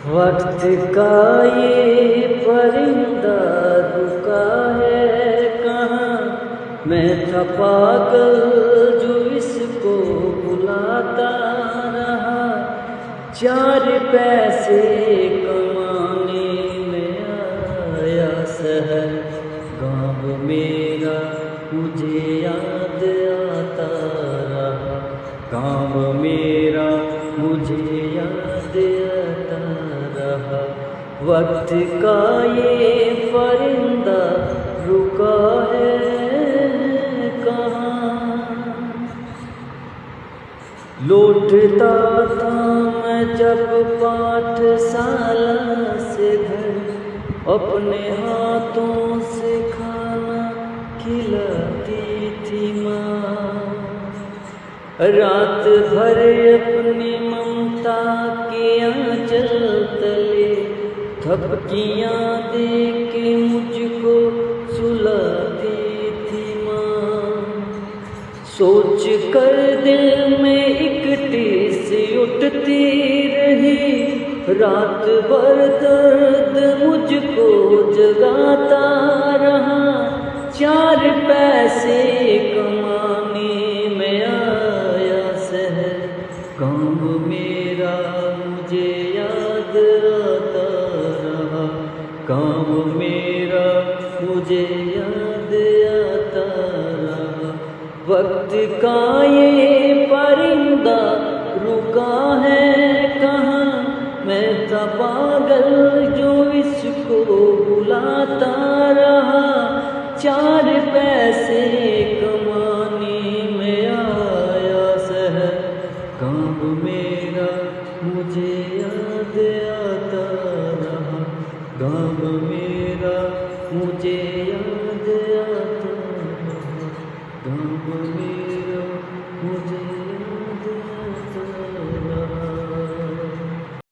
वक्त का ये परिंदा रुका है कहाँ, मैं था पागल जो इसको बुलाता रहा। 4 पैसे कमाने में आया शहर, गाँव मेरा मुझे याद आता रहा। गाँव मेरा मुझे याद आता रहा। वक्त का ये परिंदा रुका है कहाँ। लौटता था मैं जब पाठशाला से घर, अपने हाथों से खाना खिलाती थी माँ। रात भर अपनी ममता के आंचल तले थपकियाँ दे के मुझको सुलाती थी माँ। सोच कर दिल में एक टीस उठती रही, रात भर दर्द मुझको जगाता रहा। 4 पैसे कमाने में आया शहर, गाँव मेरा मुझे याद आता रहा। गाँव मेरा मुझे याद आता रहा। वक्त का ये परिंदा रुका है कहाँ, मैं था पागल जो इसको बुलाता रहा। 4 पैसे कमाने में आया शहर, गाँव मेरा मुझे याद आता रहा। गाँव मेरा मुझे याद